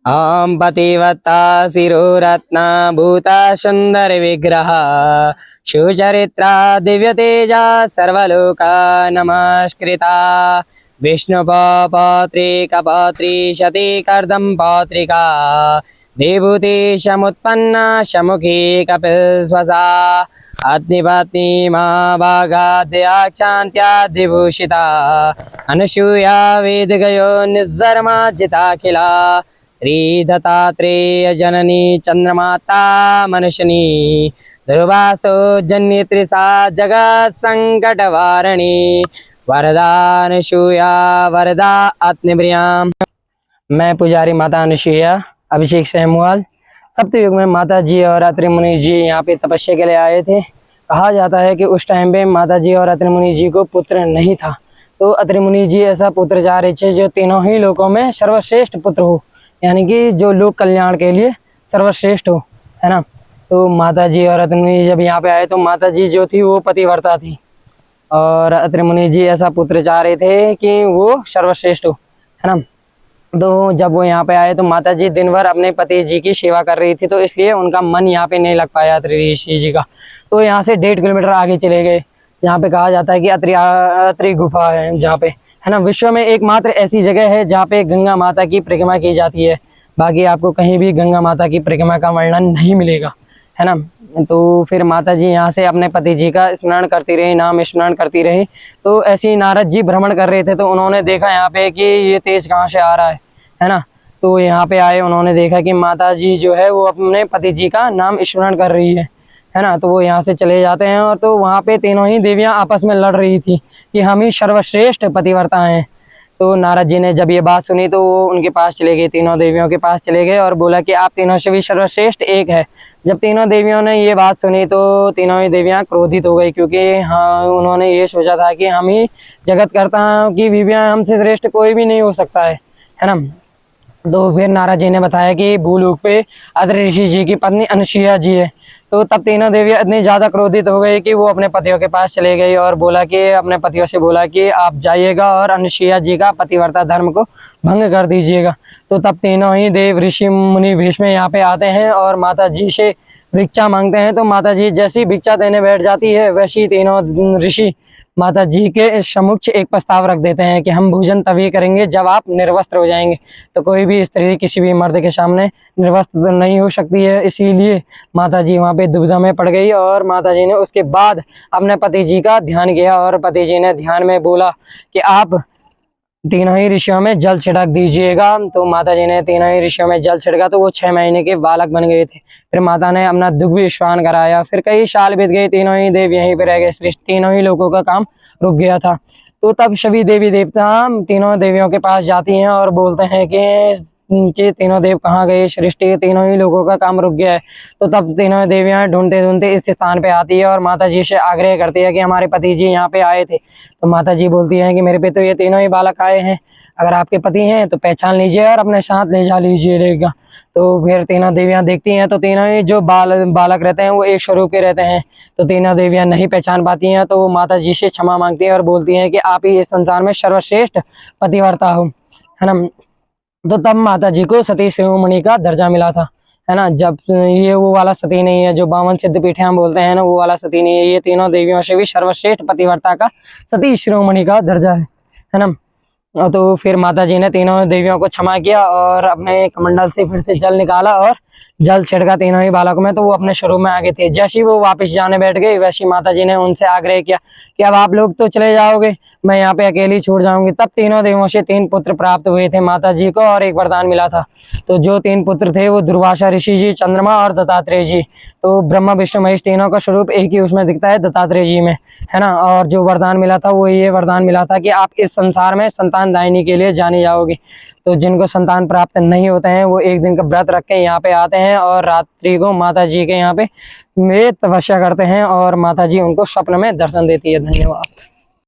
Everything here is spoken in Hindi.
ॐ पतिवत्ता शिरोरत्ना भूता सुंदर विग्रह सुचरित्रा दिव्यतेजा सर्वलोका नमस्कृता विष्णुपौत्री कपौत्री शती कर्दम पौत्रिका देवूति समुत्पन्ना समुखी कपिलस्वसा अग्निपत्नी माँ भागाद्याक्षान्त्यादिभूषिता अनुसूया वेदगयो निर्जरमा जिताखिला श्री दत्तात्रेय जननी चंद्रमाता मनुष्यनी दुर्वासो जन्यत्रिसा जगत संकट वारिणी वरदा अनुसूया वरदा अग्निप्रियाम। मैं पुजारी माता अनुसूया अभिषेक सेमुआल। सप्तयुग में माता जी और अत्रि मुनि जी यहाँ पे तपस्या के लिए आए थे। कहा जाता है कि उस टाइम पे माता जी और अत्रि मुनि जी को पुत्र नहीं था, तो अत्रि मुनि जी ऐसा पुत्र चाह रहे थे जो तीनों ही लोकों में सर्वश्रेष्ठ पुत्र हो, यानी कि जो लोक कल्याण के लिए सर्वश्रेष्ठ हो, है ना। तो माता जी और अत्रि मुनि जब यहाँ पे आए तो माता जी जो थी वो पतिव्रता थी और अत्रि मुनि जी ऐसा पुत्र चाह रहे थे कि वो सर्वश्रेष्ठ हो, है ना। तो जब वो यहाँ पे आए तो माता जी दिन भर अपने पति जी की सेवा कर रही थी, तो इसलिए उनका मन यहाँ पे नहीं लग पाया अत्रि ऋषि जी का। तो यहाँ से 1.5 किलोमीटर आगे चले गए। यहाँ पे कहा जाता है कि अत्रि गुफा है जहाँ पे, है ना। विश्व में एकमात्र ऐसी जगह है जहाँ पे गंगा माता की परिक्रमा की जाती है। बाकी आपको कहीं भी गंगा माता की परिक्रमा का वर्णन नहीं मिलेगा, है ना। तो फिर माता जी यहाँ से अपने पति जी का स्मरण करती रही, नाम स्मरण करती रही। तो ऐसे ही नारद जी भ्रमण कर रहे थे, तो उन्होंने देखा यहाँ पे कि ये तेज कहाँ से आ रहा है ना। तो यहाँ पे आए, उन्होंने देखा कि माता जी जो है वो अपने पति जी का नाम स्मरण कर रही है ना। तो वो यहाँ से चले जाते हैं और तो वहाँ पे तीनों ही देवियाँ आपस में लड़ रही थी कि हम ही सर्वश्रेष्ठ पतिव्रता हैं। तो नारद जी ने जब ये बात सुनी तो वो उनके पास चले गए, तीनों देवियों के पास चले गए और बोला कि आप तीनों से भी सर्वश्रेष्ठ एक है। जब तीनों देवियों ने ये बात सुनी तो तीनों ही देवियाँ क्रोधित हो गई, क्योंकि हाँ उन्होंने ये सोचा था कि हम ही जगत करता की विवियाँ, हमसे श्रेष्ठ कोई भी नहीं हो सकता है ना। तो फिर नारद जी ने बताया कि भूलोक पे अत्रि ऋषि जी की पत्नी अनुसूया जी है। तो तब तीनों देवियाँ इतनी ज़्यादा क्रोधित हो गई कि वो अपने पतियों के पास चले गई और बोला कि अपने पतियों से बोला कि आप जाइएगा और अनुसूया जी का पतिव्रता धर्म को भंग कर दीजिएगा। तो तब तीनों ही देव ऋषि मुनि भीष्म यहाँ पे आते हैं और माता जी से भिक्षा मांगते हैं। तो माता जी जैसी भिक्षा देने बैठ जाती है, वैसी तीनों ऋषि माता जी के सम्मुख एक प्रस्ताव रख देते हैं कि हम भोजन तभी करेंगे जब आप निर्वस्त्र हो जाएंगे। तो कोई भी स्त्री किसी भी मर्द के सामने निर्वस्त्र तो नहीं हो सकती है, इसीलिए माता जी वहाँ पे दुविधा में पड़ गई। और माता जी ने उसके बाद अपने पति जी का ध्यान किया और पति जी ने ध्यान में बोला कि आप तीनों ही ऋषियों में जल छिड़क दीजिएगा। तो माता जी ने तीनों ही ऋषियों में जल छिड़का तो वो 6 महीने के बालक बन गए थे। फिर माता ने अपना दुग्ध स्नान कराया। फिर कई साल बीत गए, तीनों ही देव यहीं पे रह गए, सृष्टि तीनों ही लोगों का काम रुक गया था। तो तब सभी देवी देवता तीनों देवियों के पास जाती हैं और बोलते हैं कि तीनों देव कहाँ गए, सृष्टि तीनों ही लोगों का काम रुक गया है। तो तब तीनों देवियाँ ढूंढते ढूंढते इस स्थान पे आती है और माता जी से आग्रह करती है कि हमारे पति जी यहाँ पे आए थे। तो माता जी बोलती हैं कि मेरे पे तो ये तीनों ही बालक आए हैं, अगर आपके पति हैं तो पहचान लीजिए और अपने साथ ले जा लीजिएगा। तो फिर तीनों देवियाँ देखती हैं तो तीनों ही जो बालक रहते हैं वो एक स्वरूप के रहते हैं। तो तीनों देवियाँ नहीं पहचान पाती हैं, तो वो माता जी से क्षमा मांगती हैं और बोलती हैं कि आप ही इस संसार में सर्वश्रेष्ठ पतिव्रता हो, है ना। तो तब माता जी को सती शिरोमणि का दर्जा मिला था, है ना। जब ये वो वाला सती नहीं है जो 52 सिद्धपीठ हम बोलते हैं ना, वो वाला सती नहीं है। ये तीनों देवियों से भी सर्वश्रेष्ठ पतिव्रता का सती शिरोमणि का दर्जा है ना। तो फिर माता जी ने तीनों देवियों को क्षमा किया और अपने कमंडल से फिर से जल निकाला और जल छिड़का तीनों ही बालकों में, तो वो अपने स्वरूप में आ गए थे। जैसे ही वो वापस जाने बैठ गए, वैसी माता जी ने उनसे आग्रह किया कि अब आप लोग तो चले जाओगे, मैं यहाँ पे अकेली छोड़ जाऊंगी। तब तीनों देवों से 3 पुत्र प्राप्त हुए थे माता जी को और एक वरदान मिला था। तो जो 3 पुत्र थे वो दुर्वासा ऋषि जी, चंद्रमा और दत्तात्रेय जी। तो ब्रह्मा विष्णु महेश तीनों का स्वरूप एक ही उसमें दिखता है, दत्तात्रेय जी में, है ना। और जो वरदान मिला था वो ये वरदान मिला था कि आप इस संसार में संतान दायिनी के लिए जानी जाओगे। तो जिनको संतान प्राप्त नहीं होते हैं वो एक दिन का व्रत रख के यहाँ पे आते हैं और रात्रि को माता जी के यहाँ पे वे तपस्या करते हैं और माता जी उनको स्वप्न में दर्शन देती है। धन्यवाद।